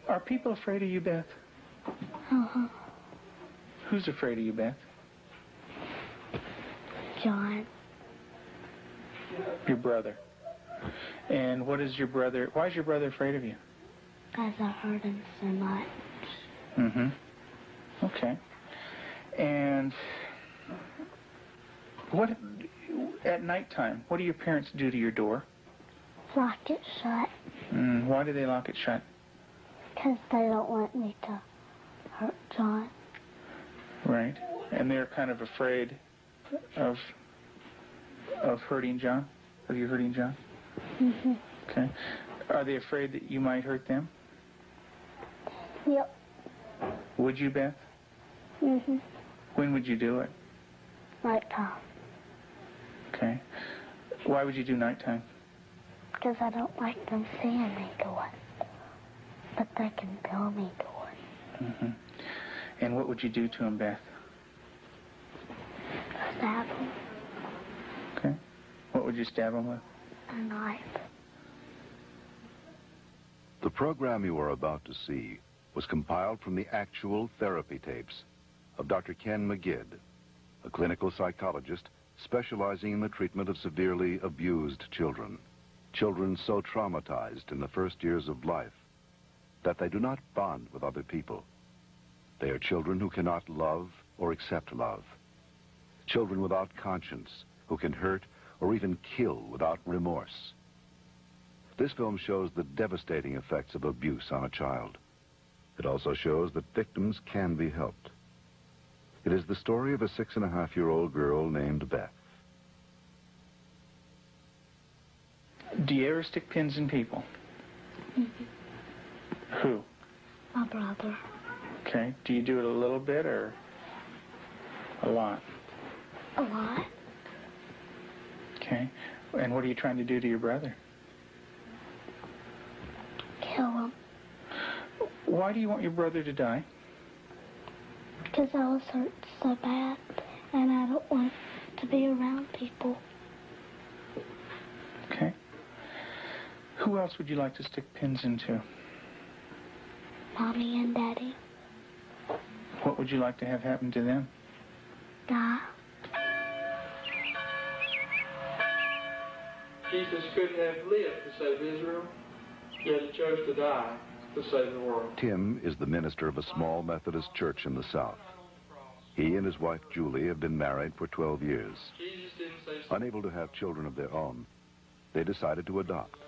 Are people afraid of you, Beth? Uh-huh. Who's afraid of you, Beth? John. Your brother. And what is your brother, why is your brother afraid of you? Because I hurt him so much. Mm-hmm. Okay. And what, at nighttime, what do your parents do to your door? Lock it shut. Why do they lock it shut? Because they don't want me to hurt John. Right. And they're kind of afraid of hurting John? Of you hurting John? Mm-hmm. Okay. Are they afraid that you might hurt them? Yep. Would you, Beth? Mm-hmm. When would you do it? Nighttime. Okay. Why would you do nighttime? Because I don't like them seeing me do it. But they can feel me do it. Mm-hmm. And what would you do to him, Beth? Stab him. Okay. What would you stab him with? A knife. The program you are about to see was compiled from the actual therapy tapes of Dr. Ken McGidd, a clinical psychologist specializing in the treatment of severely abused children. Children so traumatized in the first years of life that they do not bond with other people. They are children who cannot love or accept love. Children without conscience who can hurt or even kill without remorse. This film shows the devastating effects of abuse on a child. It also shows that victims can be helped. It is the story of a 6.5-year-old girl named Beth. Do you ever stick pins in people? Mm-hmm. Who? My brother. Okay. Do you do it a little bit or a lot? A lot. Okay. And what are you trying to do to your brother? Kill him. Why do you want your brother to die? Because I was hurt so bad, and I don't want to be around people. Okay. Who else would you like to stick pins into? Mommy and Daddy. What would you like to have happen to them? Die. Jesus could have lived to save Israel, yet he chose to die to save the world. Tim is the minister of a small Methodist church in the South. He and his wife Julie have been married for 12 years. Unable to have children of their own, they decided to adopt.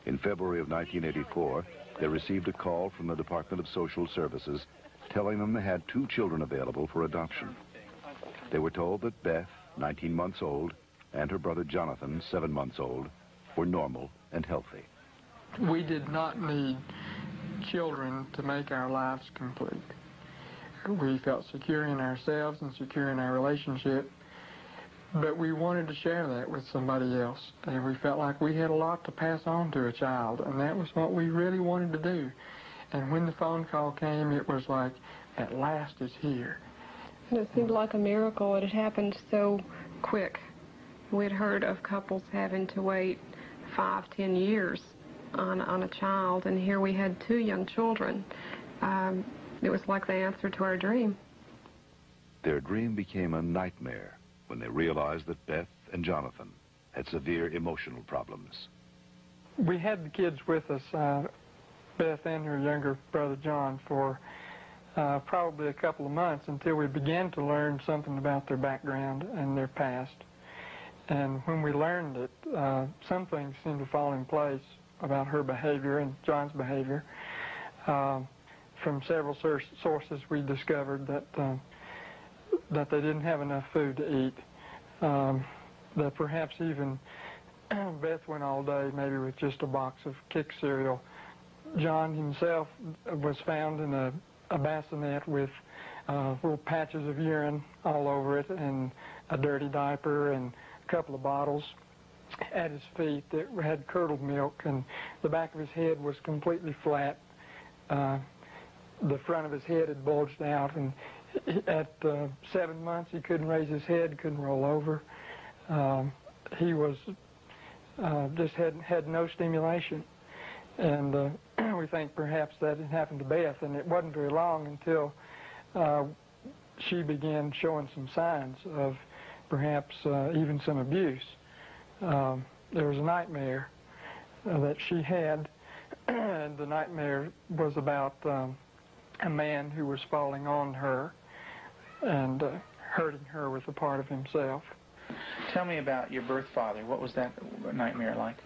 In February of 1984, they received a call from the Department of Social Services telling them they had 2 children available for adoption. They were told that Beth, 19 months old, and her brother Jonathan, 7 months old, were normal and healthy. We did not need children to make our lives complete. We felt secure in ourselves and secure in our relationship, but we wanted to share that with somebody else. And we felt like we had a lot to pass on to a child, and that was what we really wanted to do. And when the phone call came, it was like, at last it's here. It seemed like a miracle. It had happened so quick. We'd heard of couples having to wait 5, 10 years on a child, and here we had 2 young children. It was like the answer to our dream. Their dream became a nightmare when they realized that Beth and Jonathan had severe emotional problems. We had the kids with us, Beth and her younger brother John, for probably a couple of months until we began to learn something about their background and their past. And when we learned it, some things seemed to fall in place about her behavior and John's behavior. From several sources, we discovered that they didn't have enough food to eat. That perhaps even Beth went all day maybe with just a box of Kix cereal. John himself was found in a bassinet with little patches of urine all over it and a dirty diaper and a couple of bottles at his feet that had curdled milk, and the back of his head was completely flat. The front of his head had bulged out, and at 7 months he couldn't raise his head, couldn't roll over. He was just had no stimulation, and we think perhaps that had happened to Beth, and it wasn't very long until she began showing some signs of perhaps even some abuse. There was a nightmare that she had, and the nightmare was about a man who was falling on her and hurting her with a part of himself. Tell me about your birth father. What was that nightmare like?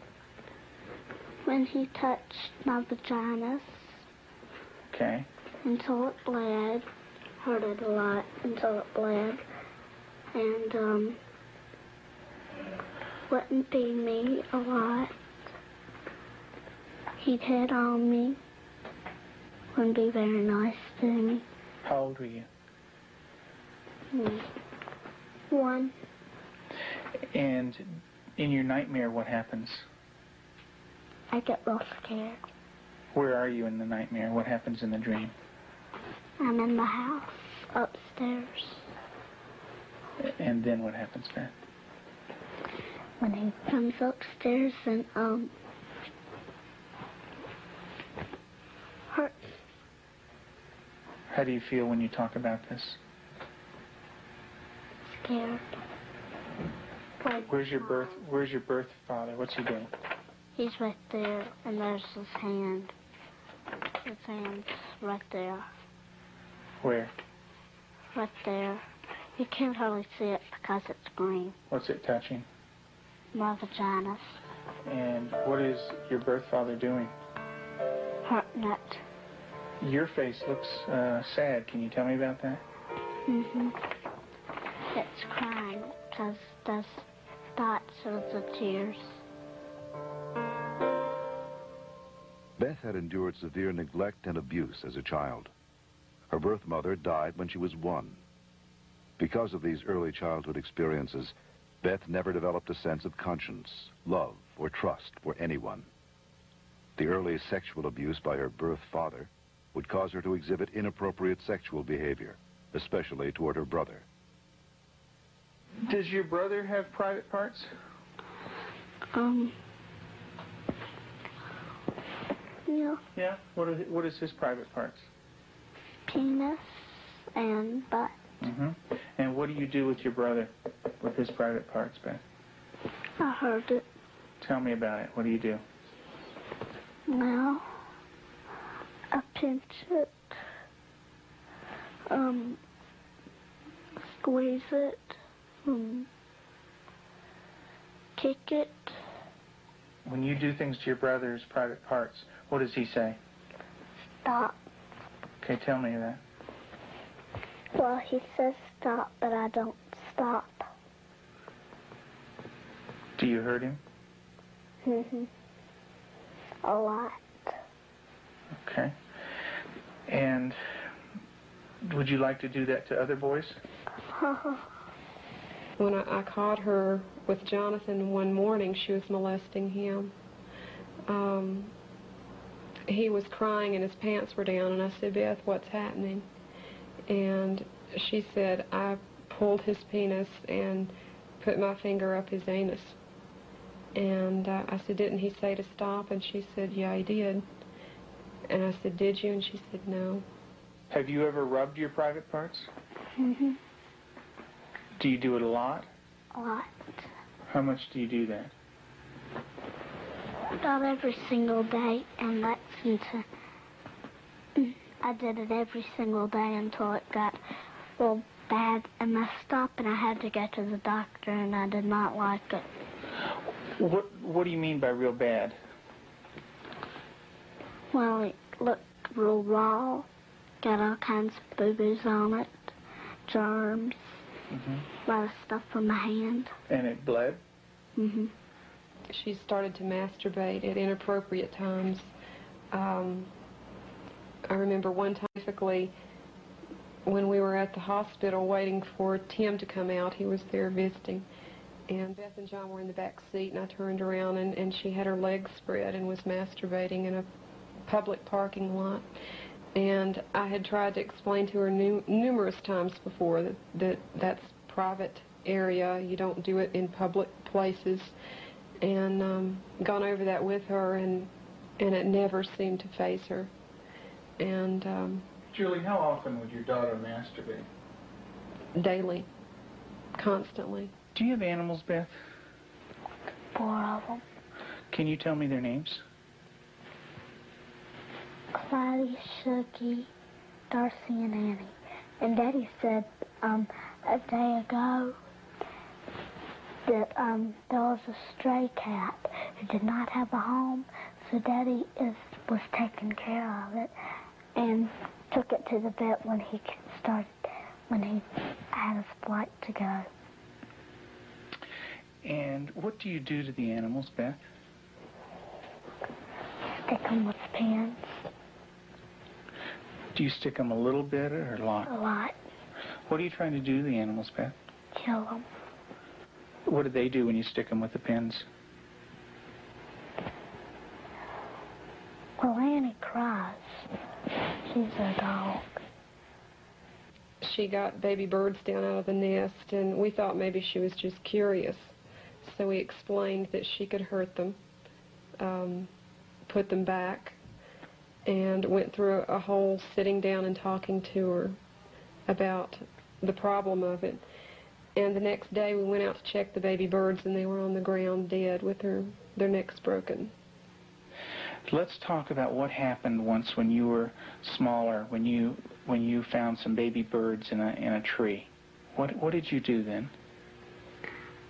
When he touched my vaginas Okay. until it bled, hurt it a lot until it bled, and wouldn't feed me a lot. He'd hit on me, wouldn't be very nice to me. How old were you? 1. And in your nightmare, what happens? I get real scared. Where are you in the nightmare? What happens in the dream? I'm in the house, upstairs. And then what happens, Beth? When he comes upstairs and, hurts. How do you feel when you talk about this? Scared. Like, Where's your birth father? What's he doing? he's right there, and there's his hand. His hand's right there. Where? Right there. You can't hardly see it because it's green. What's it touching? My vaginas. And what is your birth father doing? Hurting it. Your face looks sad. Can you tell me about that? It's crying because there's dots of the tears. Beth had endured severe neglect and abuse as a child. Her birth mother died when she was 1. Because of these early childhood experiences, Beth never developed a sense of conscience, love, or trust for anyone. The early sexual abuse by her birth father would cause her to exhibit inappropriate sexual behavior, especially toward her brother. Does your brother have private parts? Yeah. Yeah. What is his private parts? Penis and butt. And what do you do with your brother, with his private parts, Beth? I heard it. Tell me about it. What do you do? Well, I pinch it, squeeze it, kick it. When you do things to your brother's private parts, what does he say? Stop. Okay, tell me that. Well, he says stop, but I don't stop. Do you hurt him? A lot. Okay. And would you like to do that to other boys? When I caught her with Jonathan one morning, she was molesting him. He was crying and his pants were down, and I said, Beth, what's happening? And she said, I pulled his penis and put my finger up his anus. And I said, didn't he say to stop? And she said, yeah, he did. And I said, did you? And she said, no. Have you ever rubbed your private parts? Do you do it a lot? A lot. How much do you do that? About every single day in Lexington. I did it every single day until it got real bad and messed up, and I had to go to the doctor, and I did not like it. What do you mean by real bad? Well, it looked real raw, got all kinds of boo-boos on it, germs, a lot of stuff from my hand. And it bled? She started to masturbate at inappropriate times. I remember one time, specifically, when we were at the hospital waiting for Tim to come out. He was there visiting. And Beth and John were in the back seat, and I turned around, and she had her legs spread and was masturbating in a public parking lot. And I had tried to explain to her numerous times before that that's private area. You don't do it in public places. And gone over that with her, and and it never seemed to faze her. And Julie, how often would your daughter masturbate? daily, constantly. Do you have animals, Beth? 4 of them. Can you tell me their names? Clyde, Shuggy, Darcy, and Annie. And Daddy said a day ago that there was a stray cat who did not have a home, so Daddy was taking care of it and took it to the vet when he had his flight to go. And what do you do to the animals, Beth? Stick them with pins Do you stick them a little bit or a lot? a lot. What are you trying to do to the animals, Beth? Kill them. What do they do when you stick them with the pins? Well, Annie cries. She's a dog. She got baby birds down out of the nest, and we thought maybe she was just curious. So we explained that she could hurt them, put them back, and went through a whole sitting down and talking to her about the problem of it. And the next day we went out to check the baby birds, and they were on the ground dead with their necks broken. Let's talk about what happened once when you were smaller, when you found some baby birds in a tree. What did you do then?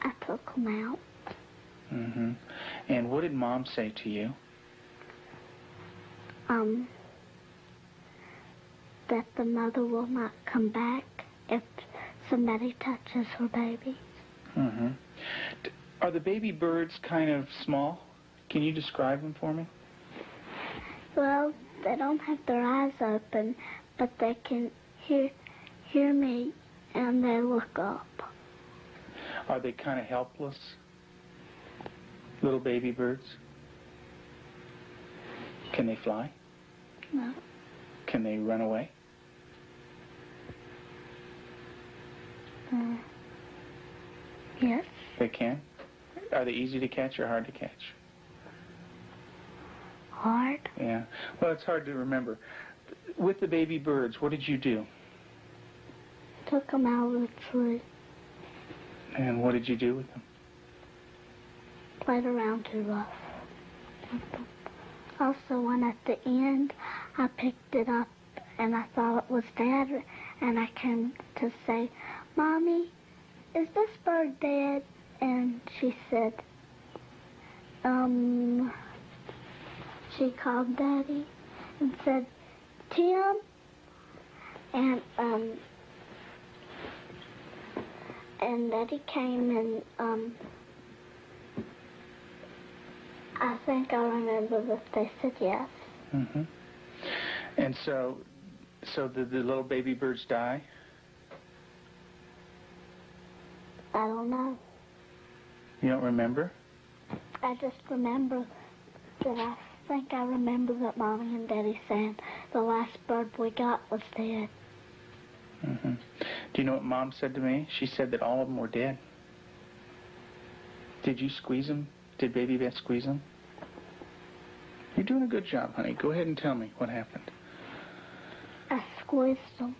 I took them out. Mm-hmm. And what did Mom say to you? That the mother will not come back if somebody touches her baby. Mm-hmm. Are the baby birds kind of small? Can you describe them for me? Well, they don't have their eyes open, but they can hear me, and they look up. Are they kind of helpless? Little baby birds? Can they fly? No. Can they run away? Yes. They can? Are they easy to catch or hard to catch? Hard. Yeah. Well, it's hard to remember. With the baby birds, what did you do? Took them out of the tree. And what did you do with them? Played around too rough. Also, when at the end, I picked it up and I thought it was Dad, and I came to say, Mommy, is this bird dead? And she said, she called Daddy and said, Tim, and Daddy came and, I think I remember that they said yes. Mm-hmm. And so did the little baby birds die? I don't know. You don't remember? I just remember that I think I remember that Mommy and Daddy said the last bird we got was dead. Mm-hmm. Do you know what Mom said to me? She said that all of them were dead. Did you squeeze them? Did Baby Beth squeeze them? You're doing a good job, honey. Go ahead and tell me what happened. I squeezed them.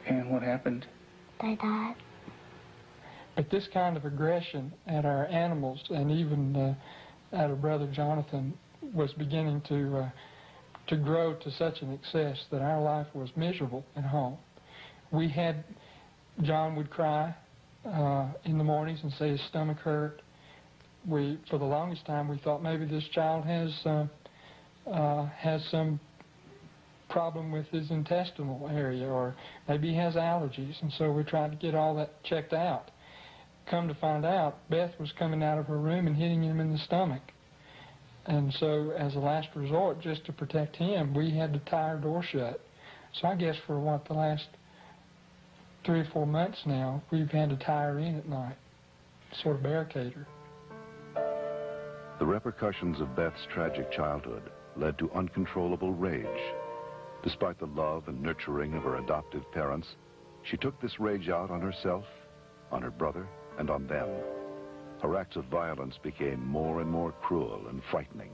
And what happened? They died. But this kind of aggression at our animals, and even at our brother Jonathan, was beginning to grow to such an excess that our life was miserable at home. John would cry in the mornings and say his stomach hurt. For the longest time, we thought maybe this child has some problem with his intestinal area, or maybe he has allergies, and so we tried to get all that checked out. Come to find out, Beth was coming out of her room and hitting him in the stomach. And so as a last resort, just to protect him, we had to tie our door shut. So I guess for the last 3 or 4 months now, we've had to tie her in at night, sort of barricade her. The repercussions of Beth's tragic childhood led to uncontrollable rage. Despite the love and nurturing of her adoptive parents, she took this rage out on herself, on her brother, and on them. Her acts of violence became more and more cruel and frightening.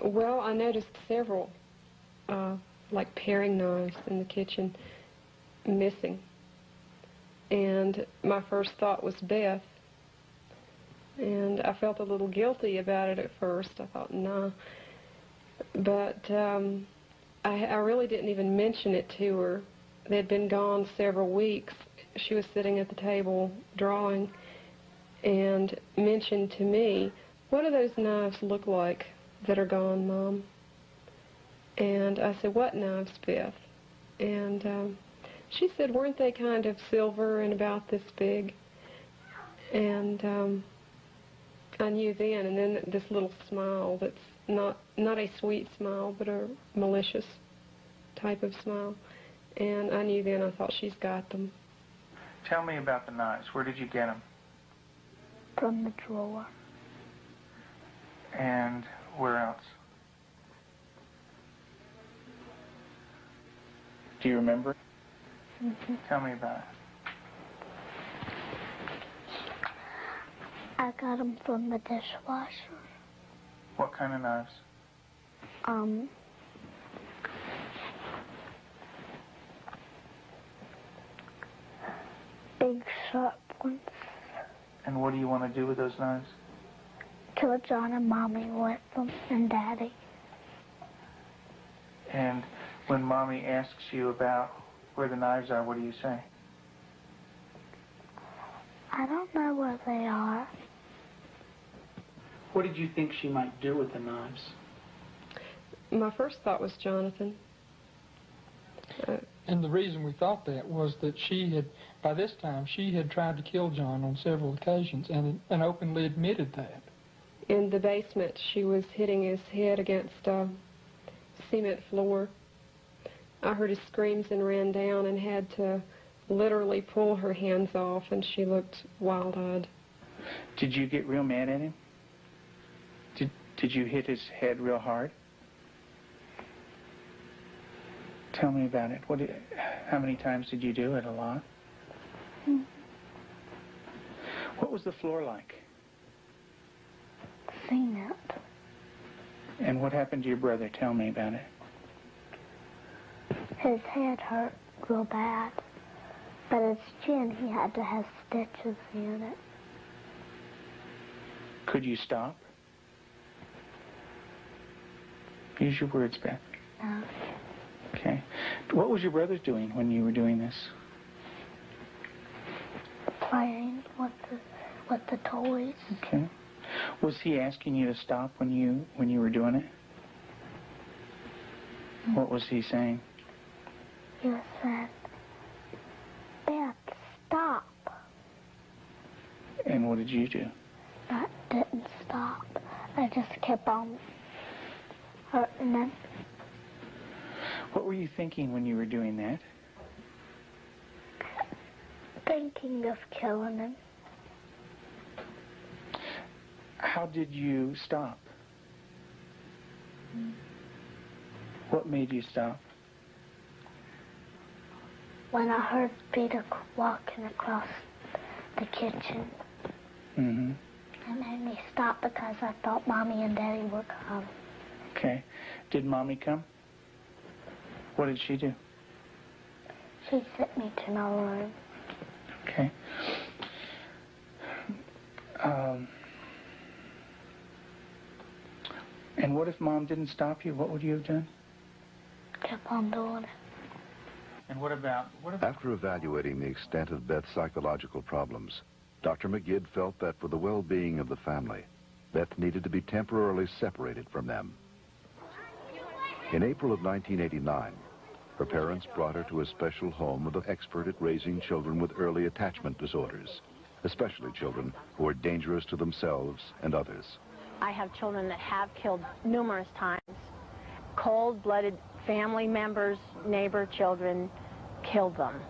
Well, I noticed several, like paring knives in the kitchen, missing. And my first thought was Beth. And I felt a little guilty about it at first. I thought, nah. But I really didn't even mention it to her. They'd been gone several weeks. She was sitting at the table drawing and mentioned to me, "What do those knives look like that are gone, Mom?" And I said, "What knives, Beth?" And she said, "Weren't they kind of silver and about this big?" And I knew then, and then this little smile that's not a sweet smile, but a malicious type of smile. And I knew then, I thought, she's got them. Tell me about the knives. Where did you get them? From the drawer. And where else? Do you remember? Mm-hmm. Tell me about it. I got them from the dishwasher. What kind of knives? Big sharp ones. And what do you want to do with those knives? Kill John and Mommy with them, and Daddy. And when Mommy asks you about where the knives are, what do you say? I don't know where they are. What did you think she might do with the knives? My first thought was Jonathan. And the reason we thought that was that she had, by this time, she had tried to kill John on several occasions and openly admitted that. In the basement, she was hitting his head against a cement floor. I heard his screams and ran down and had to literally pull her hands off, and she looked wild-eyed. Did you get real mad at him? Did you hit his head real hard? Tell me about it. How many times did you do it? A lot? What was the floor like? Cement. And what happened to your brother? Tell me about it. His head hurt real bad, but his chin, he had to have stitches in it. Could you stop? Use your words, Beth. No. Okay. What was your brother doing when you were doing this? Playing with the toys. Okay. Was he asking you to stop when you were doing it? What was he saying? He said, "Beth, stop." And what did you do? I didn't stop. I just kept on hurting him. What were you thinking when you were doing that? Thinking of killing him. How did you stop? What made you stop? When I heard Peter walking across the kitchen. Mm-hmm. It made me stop because I thought Mommy and Daddy were coming. Okay. Did Mommy come? What did she do? She sent me to my room. Okay. And what if Mom didn't stop you? What would you have done? Kept on doing it. And what about... After evaluating the extent of Beth's psychological problems, Dr. Magid felt that for the well-being of the family, Beth needed to be temporarily separated from them. In April of 1989, her parents brought her to a special home with an expert at raising children with early attachment disorders, especially children who are dangerous to themselves and others. I have children that have killed numerous times. Cold-blooded family members, neighbor children killed them.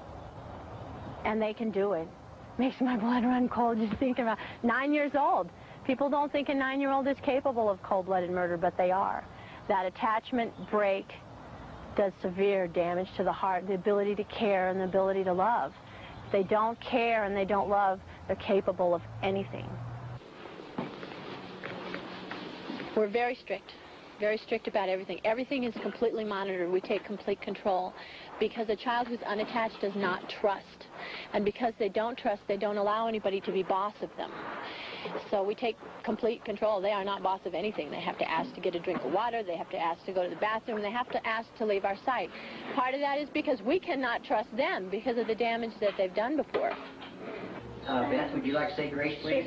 And they can do it. Makes my blood run cold just thinking about 9 years old. People don't think a 9-year-old is capable of cold-blooded murder, but they are. That attachment break does severe damage to the heart, the ability to care and the ability to love. If they don't care and they don't love, They're capable of anything. We're very strict about everything. Everything is completely monitored. We take complete control because a child who's unattached does not trust. And because they don't trust, they don't allow anybody to be boss of them. So we take complete control. They are not boss of anything. They have to ask to get a drink of water. They have to ask to go to the bathroom. They have to ask to leave our sight. Part of that is because we cannot trust them because of the damage that they've done before. Beth, would you like to say grace, please?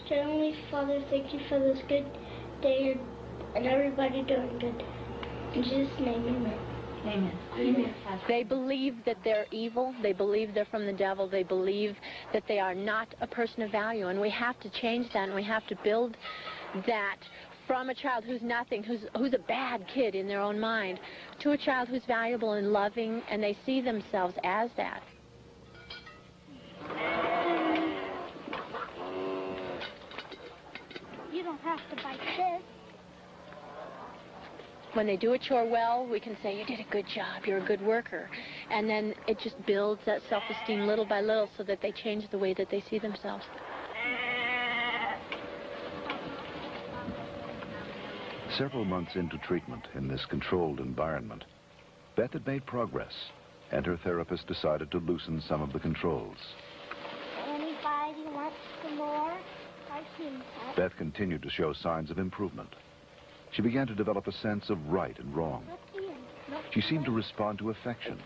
Dear Heavenly Father, thank you for this good day and everybody doing good. In Jesus' name, amen. Amen. Amen. They believe that they're evil. They believe they're from the devil. They believe that they are not a person of value. And we have to change that, and we have to build that from a child who's nothing, who's a bad kid in their own mind, to a child who's valuable and loving, and they see themselves as that. You don't have to bite this. When they do a chore well, we can say, you did a good job, you're a good worker. And then it just builds that self-esteem little by little so that they change the way that they see themselves. Several months into treatment in this controlled environment, Beth had made progress, and her therapist decided to loosen some of the controls. Anybody wants some more? I've seen that. Beth continued to show signs of improvement. She began to develop a sense of right and wrong. She seemed to respond to affection,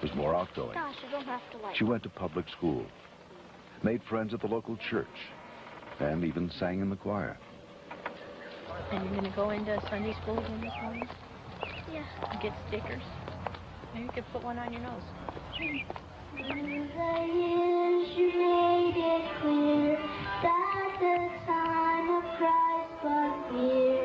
was more outgoing. Gosh, I don't have to like She went to public school, made friends at the local church, and even sang in the choir. And you're going to go into Sunday school again this morning? Yeah. And get stickers? Maybe you could put one on your nose. In the years you made it clear that the time of Christ was near,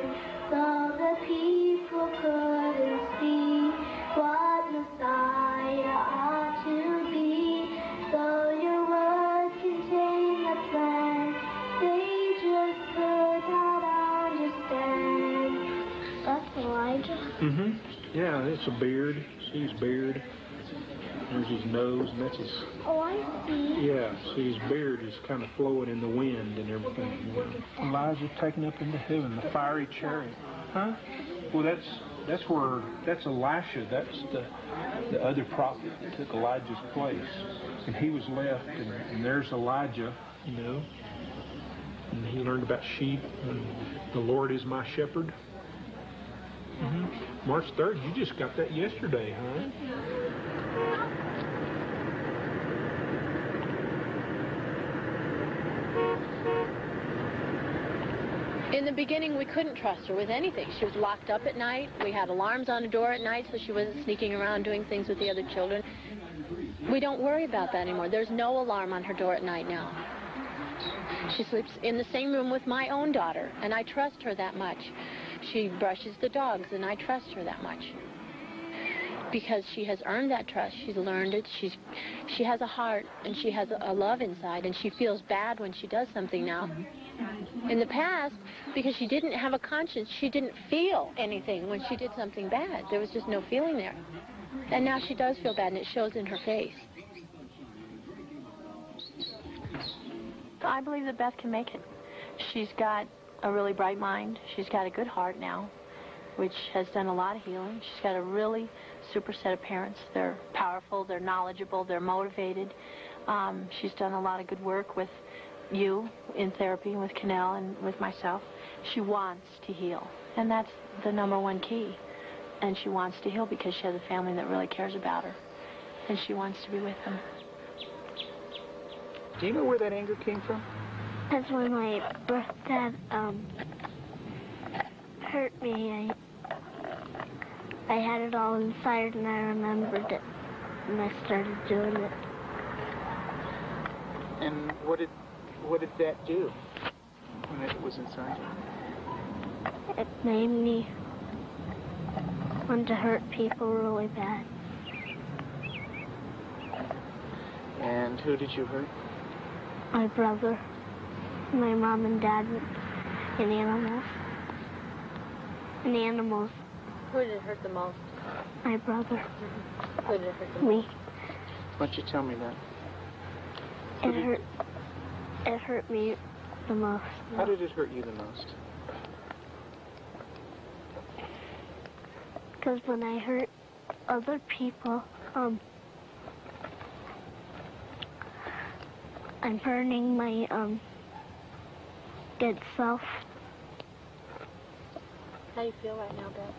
though the people couldn't see what Messiah ought to be. Though your words contain a plan, they just could not understand. That's Elijah. Mm-hmm. Yeah, it's a beard. See his beard. There's his nose, and that's his... Oh, I see. Yeah, see his beard is kind of flowing in the wind and everything. Elijah taken up into heaven, the fiery chariot. Huh? Well, that's Elisha. That's the other prophet that took Elijah's place. And he was left, and there's Elijah, you know. And he learned about sheep, and the Lord is my shepherd. Mm-hmm. March 3rd, you just got that yesterday, huh? In the beginning, we couldn't trust her with anything. She was locked up at night. We had alarms on the door at night, so she wasn't sneaking around doing things with the other children. We don't worry about that anymore. There's no alarm on her door at night now. She sleeps in the same room with my own daughter, and I trust her that much. She brushes the dogs, and I trust her that much. Because she has earned that trust. She's learned it. She has a heart, and she has a love inside, and she feels bad when she does something now. In the past, because she didn't have a conscience, she didn't feel anything when she did something bad. There was just no feeling there. And now she does feel bad, and it shows in her face. I believe that Beth can make it. She's got a really bright mind. She's got a good heart now, which has done a lot of healing. She's got a really super set of parents. They're powerful, they're knowledgeable, they're motivated. She's done a lot of good work with you in therapy, with Cannell and with myself. She wants to heal, and that's the #1 key. And she wants to heal because she has a family that really cares about her, and she wants to be with them. Do you know where that anger came from? That's when my birth dad hurt me. I had it all inside, and I remembered it, and I started doing it. And what did that do when it was inside you? It made me want to hurt people really bad. And who did you hurt? My brother, my mom and dad, and animals. And animals. Who did it hurt the most? My brother. Who did it hurt the most? Me. Why don't you tell me that? It hurt. It hurt me the most. How did it hurt you the most? Because when I hurt other people, I'm hurting my good self. How do you feel right now, Beth?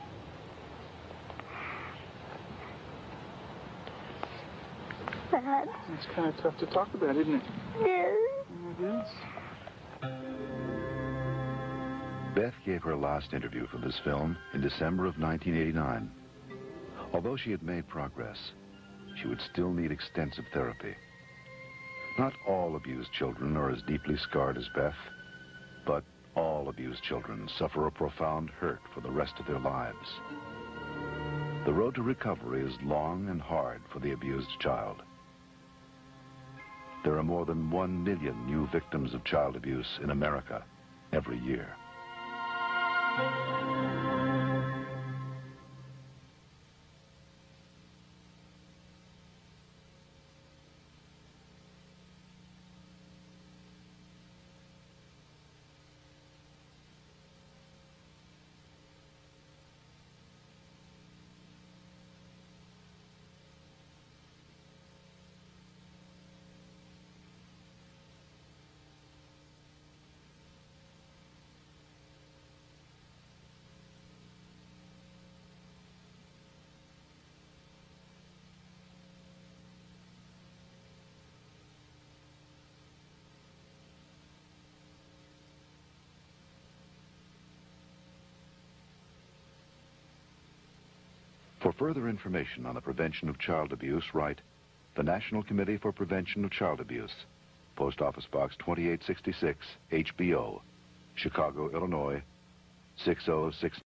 Sad. It's kind of tough to talk about, isn't it? Yes. It is. Beth gave her last interview for this film in December of 1989. Although she had made progress, she would still need extensive therapy. Not all abused children are as deeply scarred as Beth, but all abused children suffer a profound hurt for the rest of their lives. The road to recovery is long and hard for the abused child. There are more than 1 million new victims of child abuse in America every year. For further information on the prevention of child abuse, write the National Committee for Prevention of Child Abuse, Post Office Box 2866, HBO, Chicago, Illinois, 606.